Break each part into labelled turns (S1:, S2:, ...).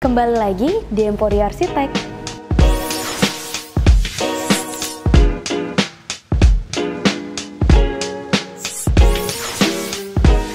S1: Kembali lagi di Emporio Arsitek.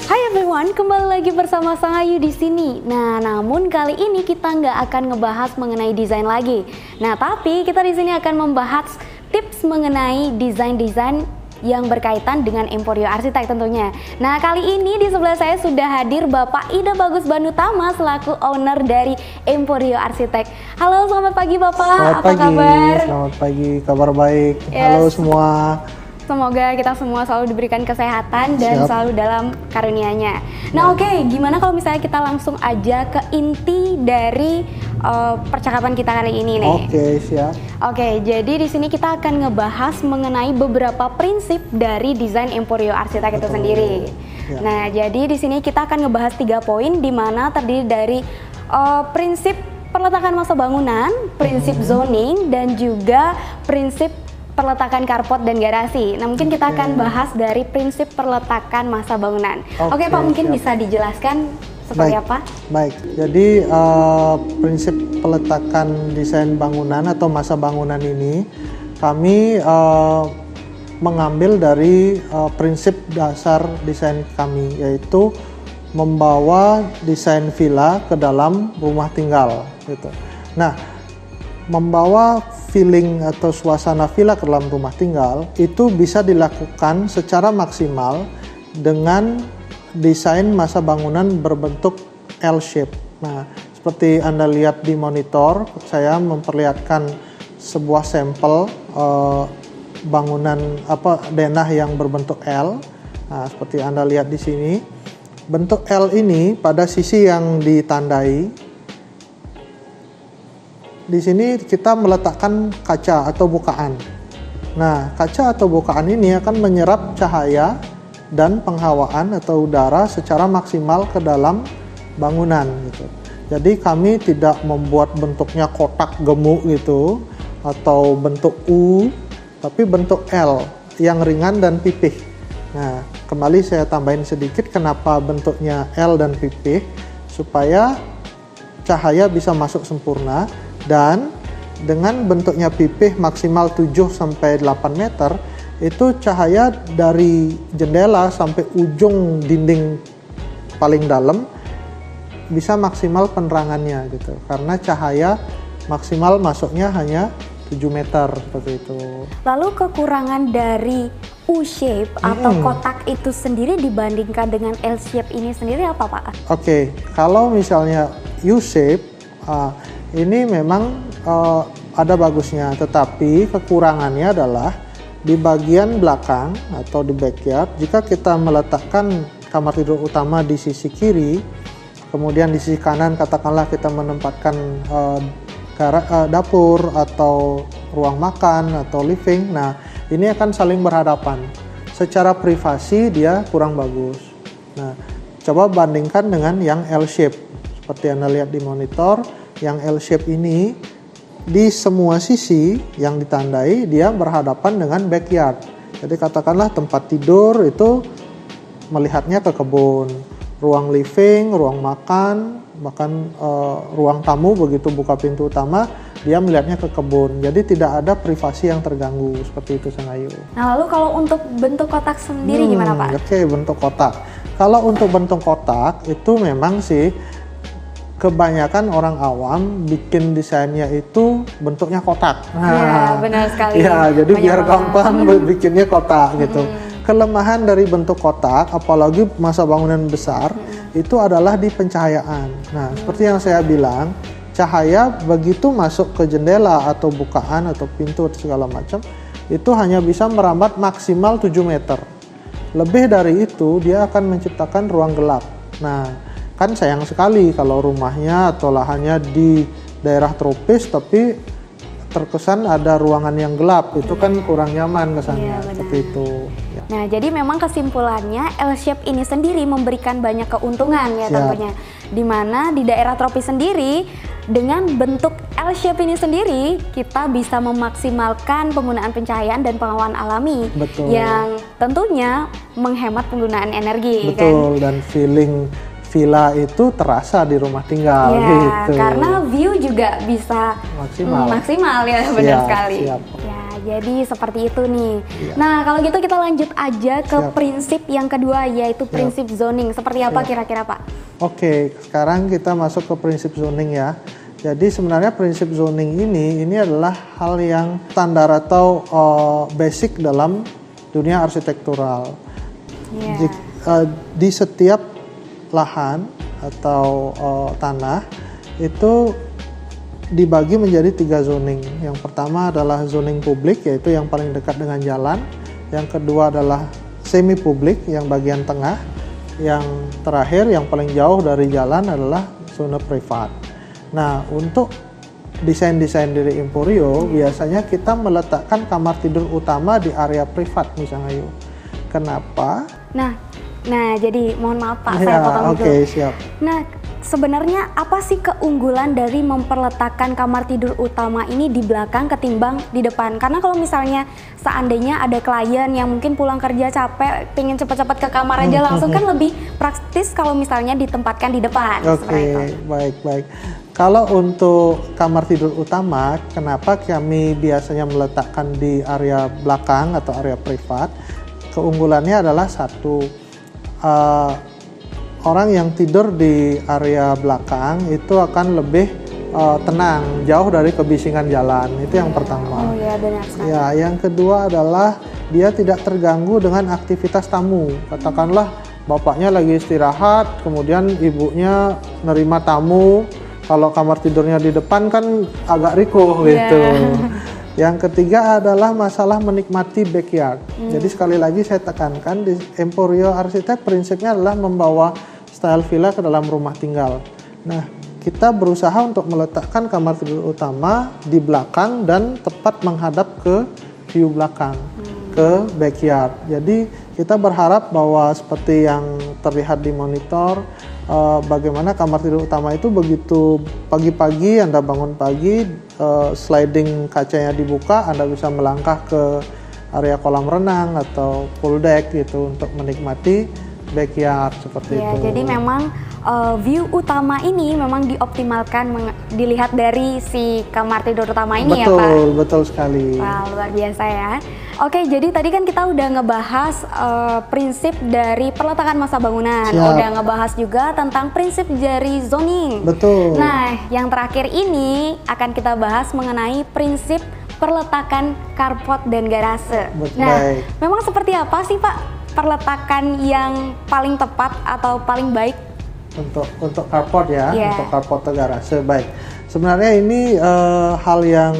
S1: Hai everyone, kembali lagi bersama Sang Ayu di sini. Nah, namun kali ini kita nggak akan ngebahas mengenai desain lagi. Nah, tapi kita di sini akan membahas tips mengenai desain-desain yang berkaitan dengan Emporio Arsitek tentunya. Nah, kali ini di sebelah saya sudah hadir Bapak Ida Bagus Banutama selaku owner dari Emporio Arsitek. Halo, selamat pagi Bapak.
S2: Selamat pagi.
S1: Kabar?
S2: Selamat pagi, kabar baik.
S1: Yes.
S2: Halo semua.
S1: Semoga kita semua selalu diberikan kesehatan dan
S2: Siap.
S1: selalu dalam karunia-Nya. Nah, oke, gimana kalau misalnya kita langsung aja ke inti dari percakapan kita kali ini nih?
S2: Oke, siap.
S1: Oke, jadi di sini kita akan ngebahas mengenai beberapa prinsip dari desain Emporio Arsitek itu sendiri.
S2: Ya.
S1: Nah, jadi di sini kita akan ngebahas 3 poin di mana terdiri dari prinsip peletakan masa bangunan, prinsip zoning, dan juga prinsip perletakan carport dan garasi. Nah, mungkin kita akan bahas dari prinsip perletakan masa bangunan. Oke, Pak, mungkin
S2: siap.
S1: bisa dijelaskan seperti apa?
S2: Baik, jadi prinsip peletakan desain bangunan atau masa bangunan ini kami mengambil dari prinsip dasar desain kami, yaitu membawa desain villa ke dalam rumah tinggal gitu. Nah, membawa feeling atau suasana villa ke dalam rumah tinggal itu bisa dilakukan secara maksimal dengan desain masa bangunan berbentuk L-shape. Nah, seperti Anda lihat di monitor, saya memperlihatkan sebuah sampel bangunan denah yang berbentuk L. Nah, seperti Anda lihat di sini, bentuk L ini pada sisi yang ditandai. Di sini kita meletakkan kaca atau bukaan. Nah, kaca atau bukaan ini akan menyerap cahaya dan penghawaan atau udara secara maksimal ke dalam bangunan gitu. Jadi kami tidak membuat bentuknya kotak gemuk gitu atau bentuk U, tapi bentuk L yang ringan dan pipih. Nah, kembali saya tambahin sedikit kenapa bentuknya L dan pipih, supaya cahaya bisa masuk sempurna. Dan dengan bentuknya pipih maksimal 7-8 meter, itu cahaya dari jendela sampai ujung dinding paling dalam bisa maksimal penerangannya gitu. Karena cahaya maksimal masuknya hanya 7 meter seperti itu.
S1: Lalu kekurangan dari U-shape atau kotak itu sendiri dibandingkan dengan L-shape ini sendiri apa, Pak?
S2: Oke, kalau misalnya U-shape, ini memang ada bagusnya, tetapi kekurangannya adalah di bagian belakang atau di backyard. Jika kita meletakkan kamar tidur utama di sisi kiri, kemudian di sisi kanan katakanlah kita menempatkan dapur atau ruang makan atau living, nah ini akan saling berhadapan. Secara privasi dia kurang bagus. Nah, coba bandingkan dengan yang L-shape. Seperti Anda lihat di monitor, yang L-shape ini di semua sisi yang ditandai dia berhadapan dengan backyard. Jadi katakanlah tempat tidur itu melihatnya ke kebun, ruang living, ruang makan, bahkan ruang tamu begitu buka pintu utama dia melihatnya ke kebun. Jadi tidak ada privasi yang terganggu seperti itu, Sang Ayu.
S1: Nah, lalu kalau untuk bentuk kotak sendiri gimana, Pak?
S2: Oke, bentuk kotak. Kalau untuk bentuk kotak itu memang sih kebanyakan orang awam bikin desainnya itu bentuknya kotak.
S1: Iya, benar sekali.
S2: Ya, jadi biar gampang bikinnya kotak gitu. Kelemahan dari bentuk kotak, apalagi masa bangunan besar, itu adalah di pencahayaan. Nah, seperti yang saya bilang, cahaya begitu masuk ke jendela atau bukaan atau pintu atau segala macam, itu hanya bisa merambat maksimal 7 meter. Lebih dari itu, dia akan menciptakan ruang gelap. Nah, kan sayang sekali kalau rumahnya atau lahannya di daerah tropis tapi terkesan ada ruangan yang gelap, itu kan kurang nyaman kesannya. Seperti itu. Ya.
S1: Nah, jadi memang kesimpulannya L-shape ini sendiri memberikan banyak keuntungan ya tentunya. Dimana di daerah tropis sendiri dengan bentuk L-shape ini sendiri kita bisa memaksimalkan penggunaan pencahayaan dan penghawaan alami.
S2: Betul.
S1: Yang tentunya menghemat penggunaan energi.
S2: Betul, kan? Dan villa itu terasa di rumah tinggal gitu.
S1: Karena view juga bisa maksimal ya, benar sekali.
S2: Siap.
S1: Ya, jadi seperti itu nih. Nah, kalau gitu kita lanjut aja ke prinsip yang kedua, yaitu prinsip zoning. Seperti apa kira-kira, Pak?
S2: Oke, sekarang kita masuk ke prinsip zoning ya. Jadi sebenarnya prinsip zoning ini adalah hal yang standar atau basic dalam dunia arsitektural. Di setiap lahan atau tanah itu dibagi menjadi 3 zoning. Yang pertama adalah zoning publik, yaitu yang paling dekat dengan jalan. Yang kedua adalah semi publik, yang bagian tengah. Yang terakhir yang paling jauh dari jalan adalah zona privat. Nah, untuk desain-desain dari Emporio biasanya kita meletakkan kamar tidur utama di area privat misalnya. Kenapa?
S1: Nah, jadi mohon maaf Pak, saya potong dulu.
S2: Siap.
S1: Nah, sebenarnya apa sih keunggulan dari memperletakkan kamar tidur utama ini di belakang ketimbang di depan? Karena kalau misalnya seandainya ada klien yang mungkin pulang kerja capek, pengen cepat-cepat ke kamar aja langsung, kan lebih praktis kalau misalnya ditempatkan di depan.
S2: Baik. Kalau untuk kamar tidur utama, kenapa kami biasanya meletakkan di area belakang atau area privat? Keunggulannya adalah satu, orang yang tidur di area belakang itu akan lebih tenang, jauh dari kebisingan jalan. Itu yang pertama.
S1: Oh iya, benar sekali.
S2: Ya, yang kedua adalah dia tidak terganggu dengan aktivitas tamu. Katakanlah bapaknya lagi istirahat, kemudian ibunya nerima tamu. Kalau kamar tidurnya di depan kan agak rikuh gitu. Yang ketiga adalah masalah menikmati backyard. Jadi sekali lagi saya tekankan, di Emporio Arsitek prinsipnya adalah membawa style villa ke dalam rumah tinggal. Nah, kita berusaha untuk meletakkan kamar tidur utama di belakang dan tepat menghadap ke view belakang, ke backyard. Jadi kita berharap bahwa seperti yang terlihat di monitor, bagaimana kamar tidur utama itu begitu pagi-pagi Anda bangun pagi, sliding kacanya dibuka, Anda bisa melangkah ke area kolam renang atau pool deck gitu untuk menikmati backyard seperti itu.
S1: Jadi memang view utama ini memang dioptimalkan dilihat dari si kamar tidur utama ini ya Pak?
S2: Betul sekali.
S1: Wah, luar biasa ya. Oke, jadi tadi kan kita udah ngebahas prinsip dari perletakan masa bangunan, udah ngebahas juga tentang prinsip dari zoning.
S2: Betul.
S1: Nah, yang terakhir ini akan kita bahas mengenai prinsip perletakan carport dan garase. Nah, memang seperti apa sih Pak perletakan yang paling tepat atau paling baik
S2: untuk carport ya, untuk carport atau garase? Baik, sebenarnya ini hal yang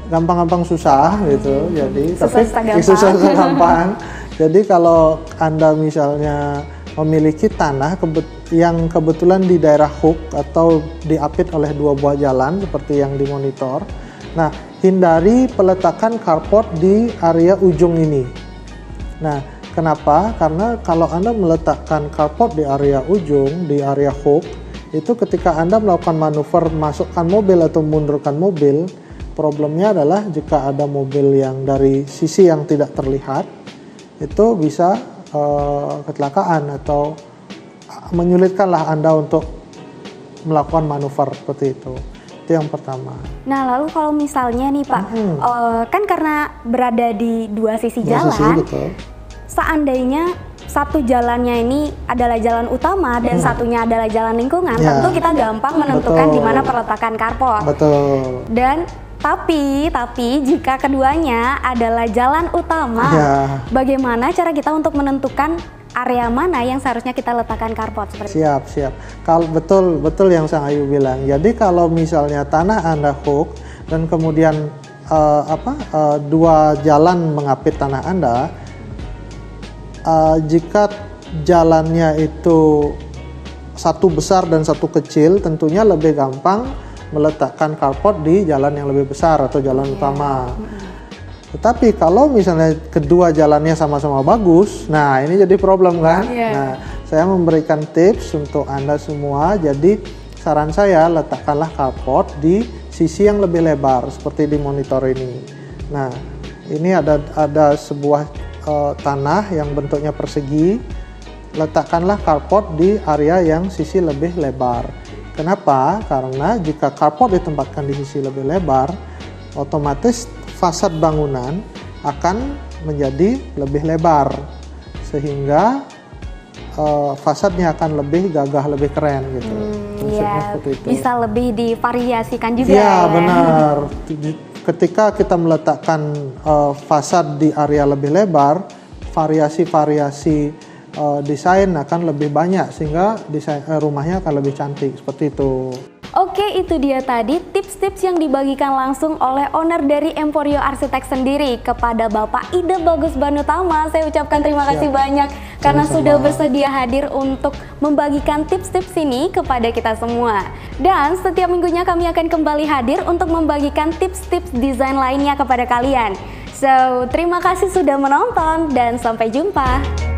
S2: gampang-gampang susah gitu, jadi susah gampang. Jadi kalau Anda misalnya memiliki tanah yang kebetulan di daerah hook atau diapit oleh 2 buah jalan seperti yang dimonitor, nah hindari peletakan carport di area ujung ini. Nah, kenapa? Karena kalau Anda meletakkan carport di area ujung, di area hook, itu ketika Anda melakukan manuver masukkan mobil atau mundurkan mobil, problemnya adalah jika ada mobil yang dari sisi yang tidak terlihat, itu bisa kecelakaan atau menyulitkanlah Anda untuk melakukan manuver seperti itu. Itu yang pertama.
S1: Nah, lalu kalau misalnya nih Pak, kan karena berada di 2 sisi jalan, seandainya satu jalannya ini adalah jalan utama dan satunya adalah jalan lingkungan, tentu kita gampang menentukan di mana perletakan carport. Dan tapi jika keduanya adalah jalan utama, bagaimana cara kita untuk menentukan area mana yang seharusnya kita letakkan carport seperti
S2: Siap. Kalau betul yang Sang Ayu bilang. Jadi kalau misalnya tanah Anda hook dan kemudian 2 jalan mengapit tanah Anda, jika jalannya itu satu besar dan satu kecil, tentunya lebih gampang meletakkan carport di jalan yang lebih besar atau jalan utama. Tetapi kalau misalnya kedua jalannya sama-sama bagus, nah ini jadi problem kan? Nah, saya memberikan tips untuk Anda semua. Jadi saran saya, letakkanlah carport di sisi yang lebih lebar seperti di monitor ini. Nah, ini ada sebuah tanah yang bentuknya persegi, letakkanlah carport di area yang sisi lebih lebar. Kenapa? Karena jika carport ditempatkan di sisi lebih lebar, otomatis fasad bangunan akan menjadi lebih lebar, sehingga fasadnya akan lebih gagah, lebih keren gitu.
S1: Ya, bisa lebih divariasikan juga.
S2: Ya, benar. Ketika kita meletakkan fasad di area lebih lebar, variasi-variasi desain akan lebih banyak, sehingga desain rumahnya akan lebih cantik seperti itu.
S1: Oke, itu dia tadi tips-tips yang dibagikan langsung oleh owner dari Emporio Arsitek sendiri kepada Bapak Ide Bagus Banutama. Saya ucapkan terima kasih banyak karena sudah bersedia hadir untuk membagikan tips-tips ini kepada kita semua. Dan setiap minggunya kami akan kembali hadir untuk membagikan tips-tips desain lainnya kepada kalian. So, terima kasih sudah menonton dan sampai jumpa.